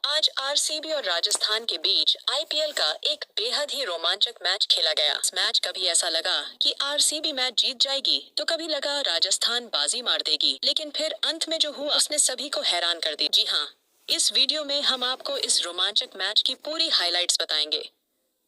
आज आरसीबी और राजस्थान के बीच आईपीएल का एक बेहद ही रोमांचक मैच खेला गया। इस मैच कभी ऐसा लगा कि आरसीबी मैच जीत जाएगी तो कभी लगा राजस्थान बाजी मार देगी, लेकिन फिर अंत में जो हुआ उसने सभी को हैरान कर दिया। जी हाँ, इस वीडियो में हम आपको इस रोमांचक मैच की पूरी हाइलाइट्स बताएंगे,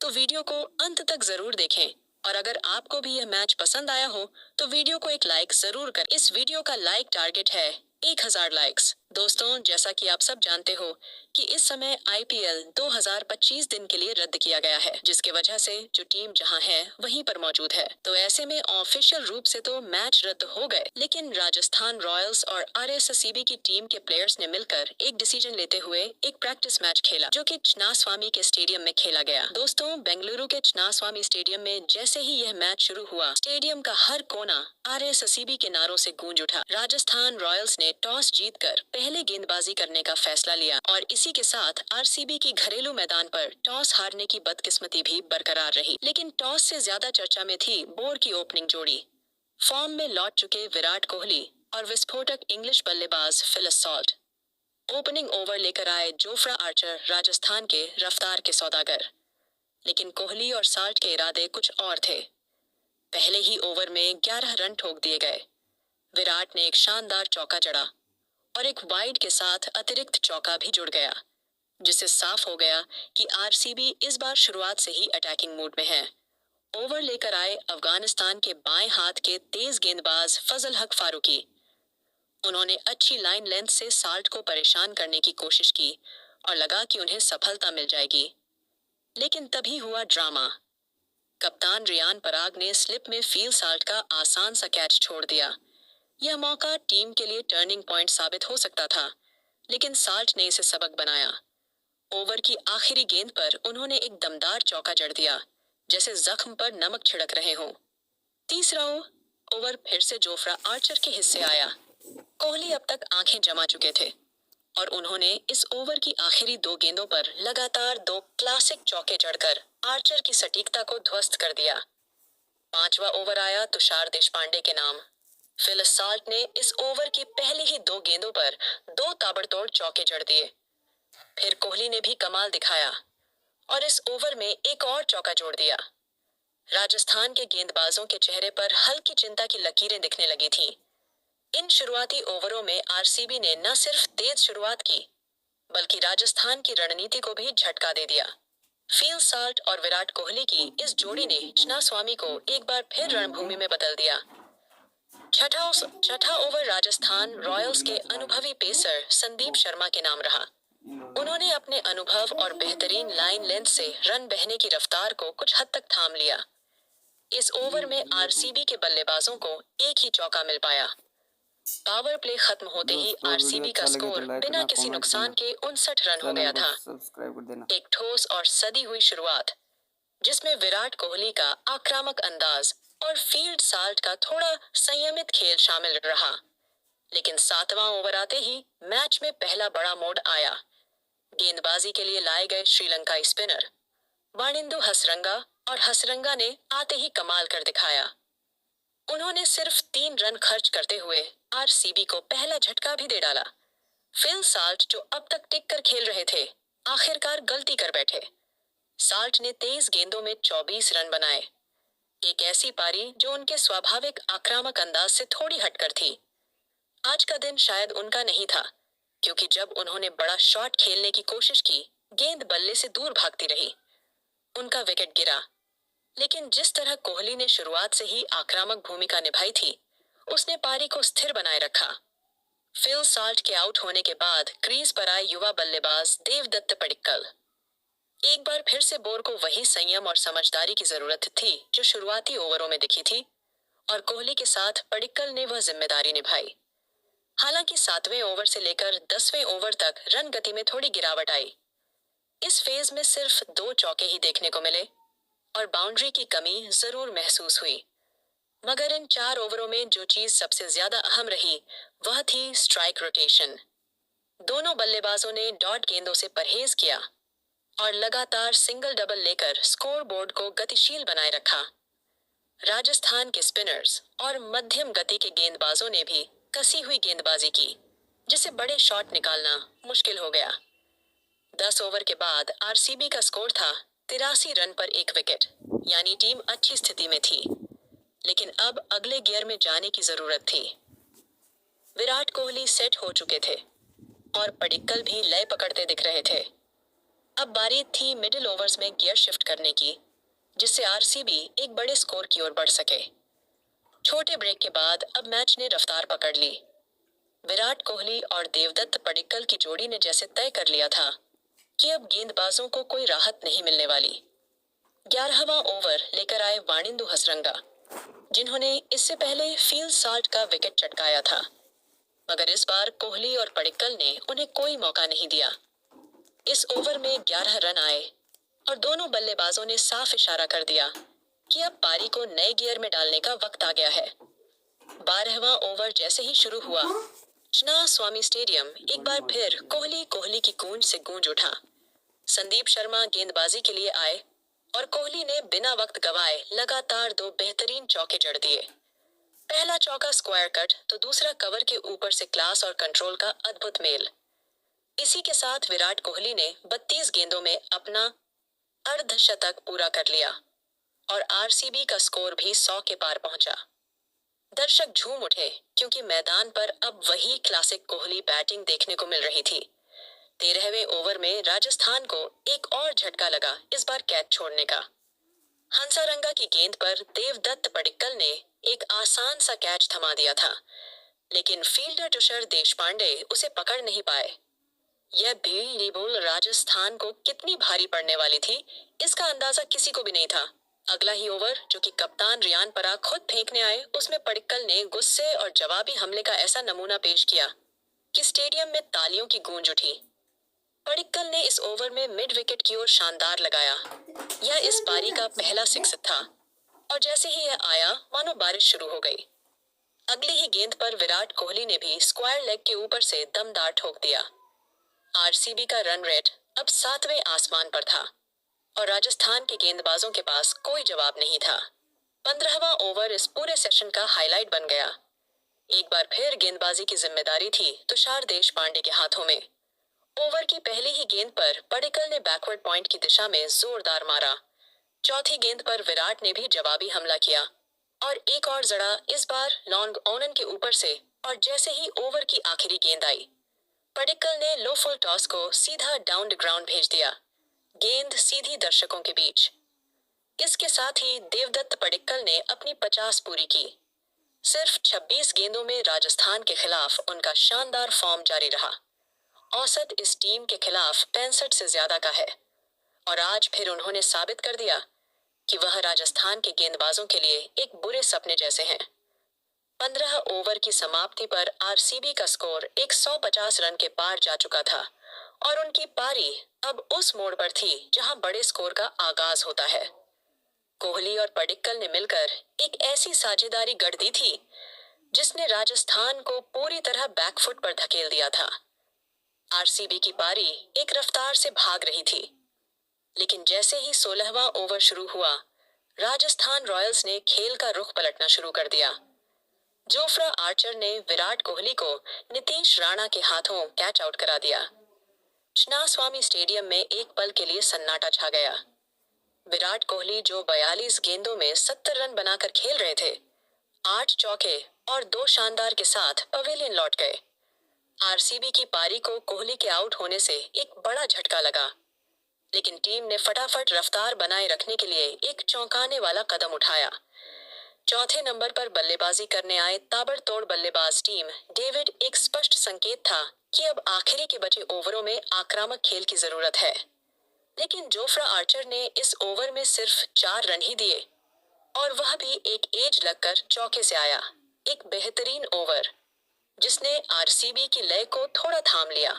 तो वीडियो को अंत तक जरूर देखें। और अगर आपको भी यह मैच पसंद आया हो तो वीडियो को एक लाइक जरूर करें। इस वीडियो का लाइक टारगेट है 1000 लाइक्स। दोस्तों, जैसा कि आप सब जानते हो कि इस समय आईपीएल 2025 दिन के लिए रद्द किया गया है, जिसके वजह से जो टीम जहां है वहीं पर मौजूद है। तो ऐसे में ऑफिशियल रूप से तो मैच रद्द हो गए, लेकिन राजस्थान रॉयल्स और आरसीबी की टीम के प्लेयर्स ने मिलकर एक डिसीजन लेते हुए एक प्रैक्टिस मैच खेला, जो कि चिन्नास्वामी के स्टेडियम में खेला गया। दोस्तों, बेंगलुरु के चिन्नास्वामी स्टेडियम में जैसे ही यह मैच शुरू हुआ, स्टेडियम का हर कोना आरसीबी के नारों से गूंज उठा। राजस्थान रॉयल्स ने टॉस जीतकर पहले गेंदबाजी करने का फैसला लिया और इसी के साथ आरसीबी की घरेलू मैदान पर टॉस हारने की बदकिस्मती भी बरकरार रही। लेकिन टॉस से ज्यादा चर्चा में थी बोर की ओपनिंग जोड़ी, फॉर्म में लौट चुके विराट कोहली और विस्फोटक इंग्लिश बल्लेबाज फिल सॉल्ट। ओपनिंग ओवर लेकर आए जोफ्रा आर्चर, राजस्थान के रफ्तार के सौदागर। लेकिन कोहली और साल्ट के इरादे कुछ और थे। पहले ही ओवर में 11 रन ठोक दिए गए। विराट ने एक शानदार चौका जड़ा और एक वाइड के साथ अतिरिक्त चौका भी जुड़ गया, जिससे साफ हो गया कि आरसीबी इस बार शुरुआत से ही अटैकिंग मूड में है। ओवर लेकर आए अफगानिस्तान के बाएं हाथ के तेज गेंदबाज फजल हक फारूकी। उन्होंने अच्छी लाइन लेंथ से साल्ट को परेशान करने की कोशिश की और लगा कि उन्हें सफलता मिल जाएगी। लेकिन तभी हुआ ड्रामा। कप्तान रियान पराग ने स्लिप में फील साल्ट का आसान सा कैच छोड़ दिया। यह मौका टीम के लिए टर्निंग पॉइंट साबित हो सकता था, लेकिन साल्ट ने इसे सबक बनाया। ओवर की आखिरी गेंद पर उन्होंने एक दमदार चौका जड़ दिया, जैसे जख्म पर नमक छिड़क रहे हों। तीसरा ओवर फिर से जोफ्रा आर्चर के हिस्से आया। कोहली अब तक आंखें जमा चुके थे और उन्होंने इस ओवर की आखिरी 2 गेंदों पर लगातार 2 क्लासिक चौके जड़कर आर्चर की सटीकता को ध्वस्त कर दिया। 5वां ओवर आया तुषार देशपांडे के नाम। फिल सॉल्ट ने इस ओवर की पहली ही 2 गेंदों पर 2 ताबड़तोड़ चौके जड़ दिए। फिर कोहली ने भी कमाल दिखाया और इस ओवर में एक और चौका जोड़ दिया। राजस्थान के गेंदबाजों के चेहरे पर हल्की चिंता की लकीरें दिखने लगी थीं। इन शुरुआती ओवरों में आरसीबी ने न सिर्फ तेज शुरुआत की, बल्कि राजस्थान की रणनीति को भी झटका दे दिया। फील सॉल्ट और विराट कोहली की इस जोड़ी ने चिन्नास्वामी को एक बार फिर रणभूमि में बदल दिया। छठा ओवर राजस्थान रॉयल्स के अनुभवी पेसर संदीप शर्मा के नाम रहा। उन्होंने अपने अनुभव और बेहतरीन लाइन लेंथ से रन बहने की रफ्तार को कुछ हद तक थाम लिया। इस ओवर में आरसीबी के बल्लेबाजों को एक ही चौका मिल पाया। पावर प्ले खत्म होते ही आरसीबी का स्कोर बिना किसी नुकसान के 59 रन हो गया था। एक ठोस और सदी हुई शुरुआत, जिसमें विराट कोहली का आक्रामक अंदाज और फील्ड साल्ट का थोड़ा संयमित खेल शामिल रहा। लेकिन 7वां ओवर आते ही मैच में पहला बड़ा मोड़ आया। गेंदबाजी के लिए लाए गए श्रीलंकाई स्पिनर वाणिंदु हसरंगा और हसरंगा ने आते ही कमाल कर दिखाया। उन्होंने सिर्फ 3 रन खर्च करते हुए आरसीबी को पहला झटका भी दे डाला। फिल सॉल्ट, जो अब तक टिक कर खेल रहे थे, आखिरकार गलती कर बैठे। साल्ट ने तेज गेंदों में 24 रन बनाए, एक ऐसी पारी जो उनके स्वाभाविक आक्रामक अंदाज से थोड़ी हटकर थी। आज का दिन शायद उनका नहीं था, क्योंकि जब उन्होंने बड़ा शॉट खेलने की कोशिश की, गेंद बल्ले से दूर भागती रही। उनका विकेट गिरा। लेकिन जिस तरह कोहली ने शुरुआत से ही आक्रामक भूमिका निभाई थी, उसने पारी को स्थिर बनाए रखा। फिल सॉल्ट के आउट होने के बाद क्रीज पर आए युवा बल्लेबाज देवदत्त पडिक्कल। एक बार फिर से बोर को वही संयम और समझदारी की जरूरत थी जो शुरुआती ओवरों में दिखी थी, और कोहली के साथ पडिक्कल ने वह जिम्मेदारी निभाई। हालांकि 7वें ओवर से लेकर 10वें ओवर तक रन गति में थोड़ी गिरावट आई। इस फेज में सिर्फ 2 चौके ही देखने को मिले और बाउंड्री की कमी जरूर महसूस हुई। मगर इन 4 ओवरों में जो चीज सबसे ज्यादा अहम रही, वह थी स्ट्राइक रोटेशन। दोनों बल्लेबाजों ने डॉट गेंदों से परहेज किया और लगातार सिंगल डबल लेकर स्कोर बोर्ड को गतिशील बनाए रखा। राजस्थान के स्पिनर्स और मध्यम गति के गेंदबाजों ने भी कसी हुई गेंदबाजी की, जिसे बड़े शॉट निकालना मुश्किल हो गया। 10 ओवर के बाद आरसीबी का स्कोर था 83 रन पर एक विकेट, यानी टीम अच्छी स्थिति में थी। लेकिन अब अगले गियर में जाने की जरूरत थी। विराट कोहली सेट हो चुके थे और पडिक्कल भी लय पकड़ते दिख रहे थे। अब बारी थी मिडिल ओवर्स में गियर शिफ्ट करने की, जिससे आरसीबी एक बड़े स्कोर की ओर बढ़ सके। छोटे ब्रेक के बाद अब मैच ने रफ्तार पकड़ ली। विराट कोहली और देवदत्त पडिक्कल की जोड़ी ने जैसे तय कर लिया था कि अब गेंदबाजों को कोई राहत नहीं मिलने वाली। 11वां ओवर लेकर आए वाणिंदु हसरंगा, जिन्होंने इससे पहले फील्ड साल्ट का विकेट चटकाया था, मगर इस बार कोहली और पडिक्कल ने उन्हें कोई मौका नहीं दिया। इस ओवर में 11 रन आए और दोनों बल्लेबाजों ने साफ इशारा कर दिया कि अब पारी को नए गियर में डालने का वक्त आ गया है। 12वां ओवर जैसे ही शुरू हुआ, चिन्ना स्वामी स्टेडियम एक बार फिर कोहली कोहली की गूंज से गूंज उठा। संदीप शर्मा गेंदबाजी के लिए आए और कोहली ने बिना वक्त गवाए लगातार 2 बेहतरीन चौके जड़ दिए। पहला चौका स्क्वायर कट तो दूसरा कवर के ऊपर से क्लास और कंट्रोल का अद्भुत मेल। इसी के साथ विराट कोहली ने 32 गेंदों में अपना अर्धशतक पूरा कर लिया और आरसीबी का स्कोर भी 100 के पार पहुंचा। दर्शक झूम उठे क्योंकि मैदान पर अब वही क्लासिक कोहली बैटिंग देखने को मिल रही थी। 13वें ओवर में राजस्थान को एक और झटका लगा, इस बार कैच छोड़ने का। हंसारंगा की गेंद पर देवदत्त पडिक्कल ने एक आसान सा कैच थमा दिया था, लेकिन फील्डर तुषार देशपांडे उसे पकड़ नहीं पाए। यह भीड़ बॉल राजस्थान को कितनी भारी पड़ने वाली थी, इसका अंदाजा किसी को भी नहीं था। अगला ही ओवर, जो कि कप्तान रियान पराग खुद फेंकने आए, उसमें पडिक्कल ने गुस्से और जवाबी हमले का ऐसा नमूना पेश किया कि स्टेडियम में तालियों की गूंज उठी। पडिक्कल ने इस ओवर में मिड विकेट की ओर शानदार लगाया। यह इस पारी का पहला सिक्स था और जैसे ही यह आया, मानो बारिश शुरू हो गई। अगली ही गेंद पर विराट कोहली ने भी स्क्वायर लेग के ऊपर से दमदार ठोक दिया। आरसीबी का रन रेट अब 7वें आसमान पर था और राजस्थान के गेंदबाजों के पास कोई जवाब नहीं था। 15वां ओवर इस पूरे सेशन का हाईलाइट बन गया। एक बार फिर गेंदबाजी की जिम्मेदारी थी तुषार देशपांडे के हाथों में। ओवर की पहली ही गेंद पर पडिक्कल ने बैकवर्ड पॉइंट की दिशा में जोरदार मारा। चौथी गेंद पर विराट ने भी जवाबी हमला किया और एक और जड़ा, इस बार लॉन्ग ऑनन के ऊपर से। और जैसे ही ओवर की आखिरी गेंद आई, पडिक्कल ने लो फुल टॉस को सीधा डाउन द ग्राउंड भेज दिया। गेंद सीधी दर्शकों के बीच। इसके साथ ही देवदत्त पडिक्कल ने अपनी 50 पूरी की। सिर्फ 26 गेंदों में राजस्थान के खिलाफ उनका शानदार फॉर्म जारी रहा। औसत इस टीम के खिलाफ 65 से ज्यादा का है और आज फिर उन्होंने साबित कर दिया कि वह राजस्थान के गेंदबाजों के लिए एक बुरे सपने जैसे हैं। 15 ओवर की समाप्ति पर आरसीबी का स्कोर 150 रन के पार जा चुका था और उनकी पारी अब उस मोड़ पर थी जहां बड़े स्कोर का आगाज होता है। कोहली और पडिक्कल ने मिलकर एक ऐसी साझेदारी गढ़ दी थी जिसने राजस्थान को पूरी तरह बैकफुट पर धकेल दिया था। आरसीबी की पारी एक रफ्तार से भाग रही थी, लेकिन जैसे ही 16वां ओवर शुरू हुआ, राजस्थान रॉयल्स ने खेल का रुख पलटना शुरू कर दिया। जोफ्रा आर्चर ने विराट कोहली को नीतीश राणा के हाथों कैच आउट करा दिया। चिन्ना स्वामी स्टेडियम में एक पल के लिए सन्नाटा छा गया। विराट कोहली, जो 42 गेंदों में 70 रन बनाकर खेल रहे थे, 8 चौके और 2 शानदार के साथ पवेलियन लौट गए। आरसीबी की पारी को कोहली के आउट होने से एक बड़ा झटका लगा, लेकिन टीम ने फटाफट रफ्तार बनाए रखने के लिए एक चौंकाने वाला कदम उठाया। चौथे नंबर पर बल्लेबाजी करने आए ताबड़तोड़ बल्लेबाज टीम डेविड एक स्पष्ट संकेत था कि अब आखिरी के बचे ओवरों में आक्रामक खेल की जरूरत है। लेकिन जोफ्रा आर्चर ने इस ओवर में सिर्फ 4 रन ही दिए और वह भी एक एज लगकर चौके से आया। एक बेहतरीन ओवर जिसने आरसीबी की लय को थोड़ा थाम लिया।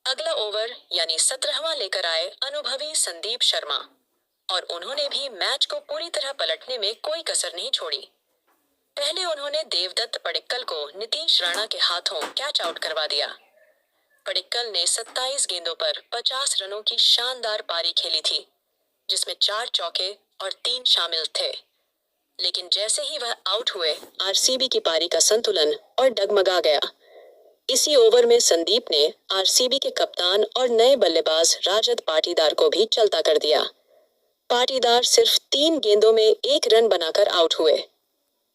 अगला ओवर यानी 17वां लेकर आए अनुभवी संदीप शर्मा और उन्होंने भी मैच को पूरी तरह पलटने में कोई कसर नहीं छोड़ी। पहले उन्होंने देवदत्त पडिक्कल को नीतीश राणा के हाथों कैच आउट करवा दिया। पडिक्कल ने 27 गेंदों पर 50 रनों की शानदार पारी खेली थी, जिसमें 4 चौके और 3 शामिल थे। लेकिन जैसे ही वह आउट हुए, आरसीबी की पारी का संतुलन और डगमगा गया। इसी ओवर में संदीप ने आरसीबी के कप्तान और नए बल्लेबाज रजत पाटीदार को भी चलता कर दिया। पाटीदार सिर्फ 3 गेंदों में 1 रन बनाकर आउट हुए।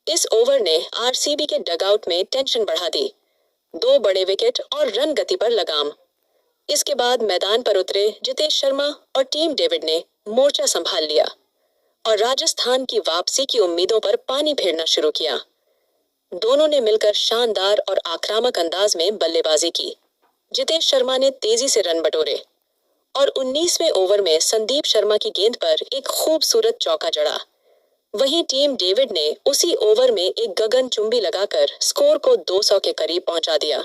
इस ओवर ने आरसीबी के डगआउट में टेंशन बढ़ा दी। 2 बड़े विकेट और रन गति पर लगाम। इसके बाद मैदान पर उतरे जितेश शर्मा और टीम डेविड ने मोर्चा संभाल लिया और राजस्थान की वापसी की उम्मीदों पर पानी फेरना शुरू किया। दोनों ने मिलकर शानदार और आक्रामक अंदाज में बल्लेबाजी की। जितेश शर्मा ने तेजी से रन बटोरे और 19वें ओवर में संदीप शर्मा की गेंद पर एक खूबसूरत चौका जड़ा। वहीं टीम डेविड ने उसी ओवर में एक गगनचुंबी लगाकर स्कोर को 200 के करीब पहुंचा दिया।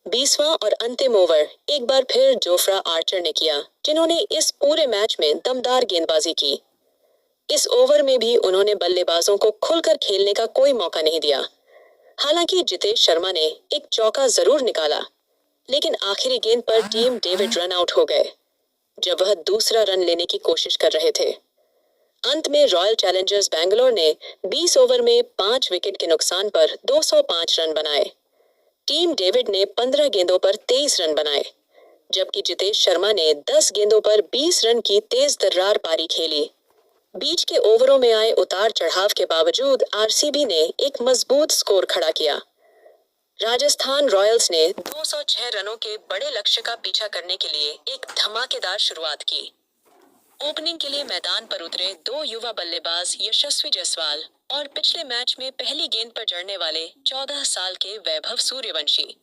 20वां और अंतिम ओवर एक बार फिर जोफ्रा आर्चर ने किया, जिन्होंने इस पूरे मैच में दमदार गेंदबाजी की। इस ओवर में भी उन्होंने बल्लेबाजों को खुलकर खेलने का कोई मौका नहीं दिया। हालांकि जितेश शर्मा ने एक चौका जरूर निकाला, लेकिन आखिरी गेंद पर टीम डेविड रन आउट हो गए जब वह दूसरा रन लेने की कोशिश कर रहे थे। अंत में रॉयल चैलेंजर्स बैंगलोर ने 20 ओवर में 5 विकेट के नुकसान पर 205 रन बनाए। टीम डेविड ने 15 गेंदों पर 23 रन बनाए, जबकि जितेश शर्मा ने 10 गेंदों पर 20 रन की तेज तर्रार पारी खेली। बीच के ओवरों में आए उतार चढ़ाव के बावजूद आरसीबी ने एक मजबूत स्कोर खड़ा किया। राजस्थान रॉयल्स ने 206 रनों के बड़े लक्ष्य का पीछा करने के लिए एक धमाकेदार शुरुआत की। ओपनिंग के लिए मैदान पर उतरे 2 युवा बल्लेबाज यशस्वी जायसवाल और पिछले मैच में पहली गेंद पर जड़ने वाले 14 साल के वैभव सूर्यवंशी।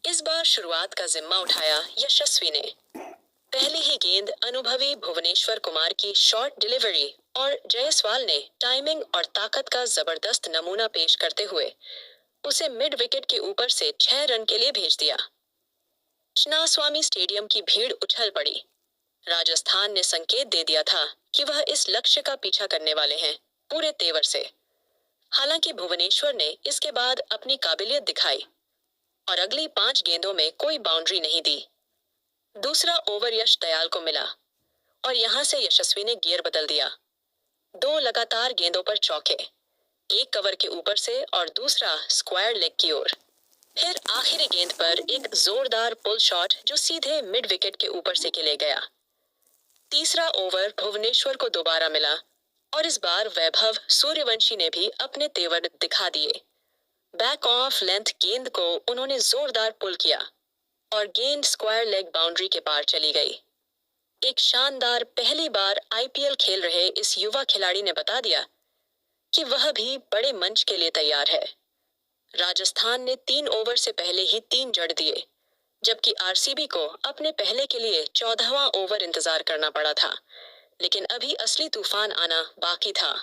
इस बार शुरुआत का जिम्मा उठाया यशस्वी ने। पहली ही गेंद अनुभवी भुवनेश्वर कुमार की शॉर्ट डिलीवरी और जायसवाल ने टाइमिंग और ताकत का जबरदस्त नमूना पेश करते हुए उसे मिड विकेट के ऊपर से 6 रन के लिए भेज दिया। चिन्नास्वामी स्टेडियम की भीड़ उछल पड़ी। राजस्थान ने संकेत दे दिया था कि वह इस लक्ष्य का पीछा करने वाले हैं, पूरे तेवर से। हालांकि भुवनेश्वर ने इसके बाद अपनी काबिलियत दिखाई और अगली 5 गेंदों में कोई बाउंड्री नहीं दी। दूसरा ओवर यश दयाल को मिला और यहां से यशस्वी ने गियर बदल दिया। 2 लगातार गेंदों पर चौके, एक कवर के ऊपर से और दूसरा स्क्वायर लेग की ओर। फिर आखिरी गेंद पर एक जोरदार पुल शॉट जो सीधे मिड विकेट के ऊपर से खेले गया। तीसरा ओवर भुवनेश्वर को दोबारा मिला और इस बार वैभव सूर्यवंशी ने भी अपने तेवर दिखा दिए। बैक ऑफ लेंथ गेंद को उन्होंने जोरदार पुल किया और गेंद स्क्वायर लेग बाउंड्री के पार चली गई। एक शानदार पहली बार आईपीएल खेल रहे इस युवा खिलाड़ी ने बता दिया कि वह भी बड़े मंच के लिए तैयार है। राजस्थान ने 3 ओवर से पहले ही 3 जड़ दिए, जबकि आरसीबी को अपने पहले के लिए 14वां ओवर इंतजार करना पड़ा था, लेकिन अभी असली तूफान आना बाकी था।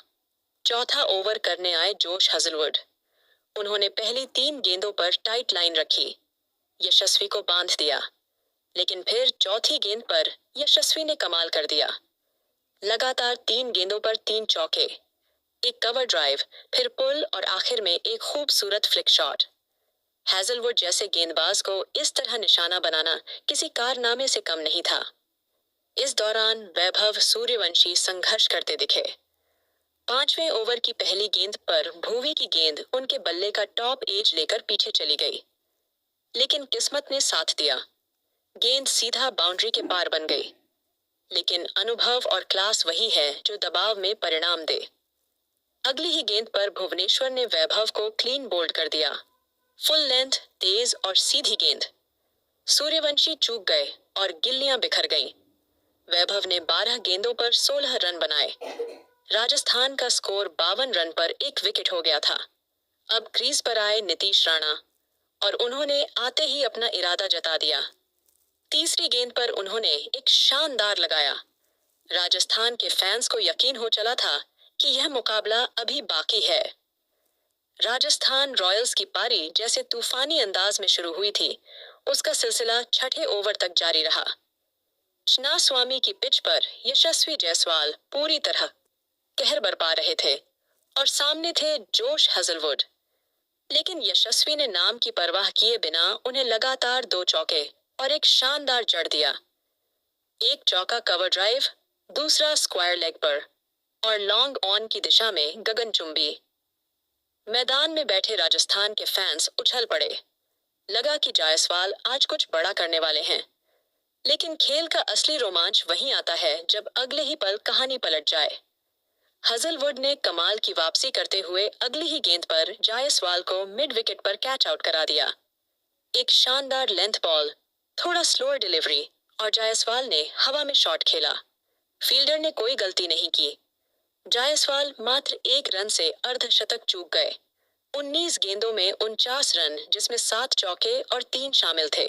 चौथा ओवर करने आए जोश हजलवुड। उन्होंने पहली 3 गेंदों पर टाइट लाइन रखी, यशस्वी को बांध दिया, लेकिन फिर चौथी गेंद पर यशस्वी ने कमाल कर दिया। लगातार 3 गेंदों पर 3 चौके, एक कवर ड्राइव, फिर पुल और आखिर में एक खूबसूरत फ्लिक शॉट। हैजलवुड जैसे गेंदबाज को इस तरह निशाना बनाना किसी कारनामे से कम नहीं था। इस दौरान वैभव सूर्यवंशी संघर्ष करते दिखे। 5वें ओवर की पहली गेंद पर भुवी की गेंद उनके बल्ले का टॉप एज लेकर पीछे चली गई, लेकिन किस्मत ने साथ दिया। गेंद सीधा बाउंड्री के पार बन गई, लेकिन अनुभव और क्लास वही है जो दबाव में परिणाम दे। अगली ही गेंद पर भुवनेश्वर ने वैभव को क्लीन बोल्ड कर दिया। फुल लेंथ, तेज और सीधी गेंद। सूर्यवंशी चूक गए और गिल्लियां बिखर गईं। वैभव ने 12 गेंदों पर 16 रन बनाए। राजस्थान का स्कोर 52 रन पर 1 विकेट हो गया था। अब क्रीज पर आए नीतीश राणा और उन्होंने आते ही अपना इरादा जता दिया। तीसरी गेंद पर उन्होंने एक शानदार लगाया। राजस्थान के फैंस को यकीन हो चला था कि यह मुकाबला अभी बाकी है। राजस्थान रॉयल्स की पारी जैसे तूफानी अंदाज में शुरू हुई थी, उसका सिलसिला छठे ओवर तक जारी रहा। चिन्नास्वामी की पिच पर यशस्वी जायसवाल पूरी तरह कहर बरपा रहे थे और सामने थे जोश हजलवुड, लेकिन यशस्वी ने नाम की परवाह किए बिना उन्हें लगातार 2 चौके और एक शानदार जड़ दिया। एक चौका कवर ड्राइव, दूसरा स्क्वायर लेग पर और लॉन्ग ऑन की दिशा में गगनचुंबी। मैदान में बैठे राजस्थान के फैंस उछल पड़े, लगा कि जायसवाल आज कुछ बड़ा करने वाले हैं। लेकिन खेल का असली रोमांच वहीं आता है जब अगले ही पल कहानी पलट जाए। हजलवुड ने कमाल की वापसी करते हुए अगली ही गेंद पर जायसवाल को मिड विकेट पर कैच आउट करा दिया। एक शानदार लेंथ बॉल, थोड़ा स्लोअर डिलीवरी, और जायसवाल ने हवा में शॉट खेला। फील्डर ने कोई गलती नहीं की। जायसवाल मात्र 1 रन से अर्धशतक चूक गए। 19 गेंदों में 49 रन, जिसमें 7 चौके और 3 शामिल थे।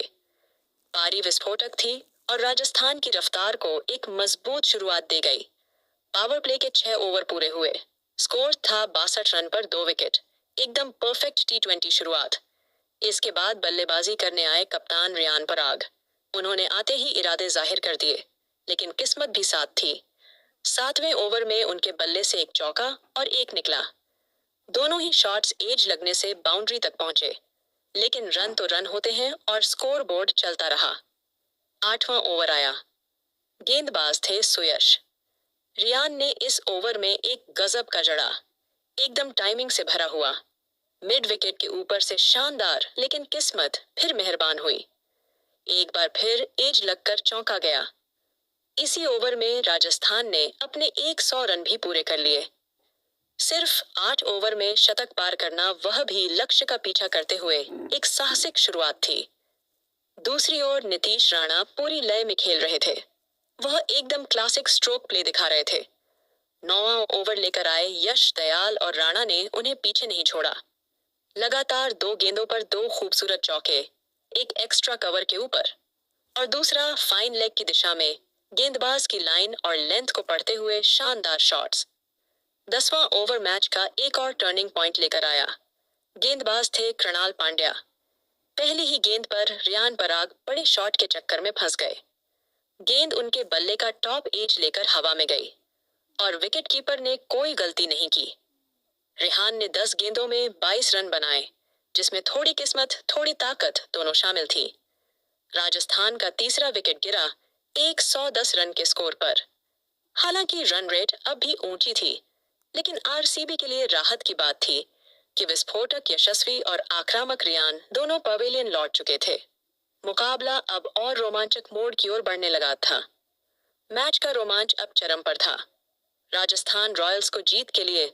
पारी विस्फोटक थी और राजस्थान की रफ्तार को एक मजबूत शुरुआत दी गई। पावर प्ले के 6 ओवर पूरे हुए। स्कोर था 62 रन पर 2 विकेट। एकदम परफेक्ट T20 शुरुआत। इसके बाद बल्लेबाजी करने आए कप्तान रियान पराग। उन्होंने आते ही इरादे जाहिर कर दिए, लेकिन किस्मत भी साथ थी। 7वें ओवर में उनके बल्ले से एक चौका और एक निकला। दोनों ही शॉट्स एज लगने से बाउंड्री तक पहुंचे, लेकिन रन तो रन होते हैं और स्कोर बोर्ड चलता रहा। 8वां ओवर आया। गेंदबाज थे सुयश। रियान ने इस ओवर में एक गजब का जड़ा, एकदम टाइमिंग से भरा हुआ। मिड विकेट के ऊपर से शानदार, लेकिन किस्मत फिर मेहरबान हुई। एक बार फिर एज लगकर चौंका गया। इसी ओवर में राजस्थान ने अपने 100 रन भी पूरे कर लिए। सिर्फ 8 ओवर में शतक पार करना, वह भी लक्ष्य का पीछा करते हुए, एक साहसिक शुरुआत थी। दूसरी ओर नीतीश राणा पूरी लय में खेल रहे थे। वह एकदम क्लासिक स्ट्रोक प्ले दिखा रहे थे। 9वां ओवर लेकर आए यश दयाल और राणा ने उन्हें पीछे नहीं छोड़ा। लगातार 2 गेंदों पर 2 खूबसूरत चौके, एक एक्स्ट्रा कवर के ऊपर और दूसरा फाइन लेग की दिशा में, गेंदबाज की लाइन और लेंथ को पढ़ते हुए शानदार शॉट्स। 10वां ओवर मैच का एक और टर्निंग पॉइंट लेकर आया। गेंदबाज थे कृणाल पांड्या। पहली ही गेंद पर रियान पराग बड़े शॉट के चक्कर में फंस गए। गेंद उनके बल्ले का टॉप एज लेकर हवा में गई और विकेटकीपर ने कोई गलती नहीं की। रेहान ने 10 गेंदों में 22 रन बनाए, जिसमें थोड़ी किस्मत, थोड़ी ताकत दोनों शामिल थी। राजस्थान का तीसरा विकेट गिरा 110 रन के स्कोर पर। हालांकि रन रेट अब भी ऊंची थी, लेकिन आरसीबी के लिए राहत की बात थी कि विस्फोटक यशस्वी और आक्रामक रियान दोनों पवेलियन लौट चुके थे। मुकाबला अब और रोमांचक मोड़ की ओर बढ़ने लगा था। मैच का रोमांच अब चरम पर था। राजस्थान रॉयल्स को जीत के लिए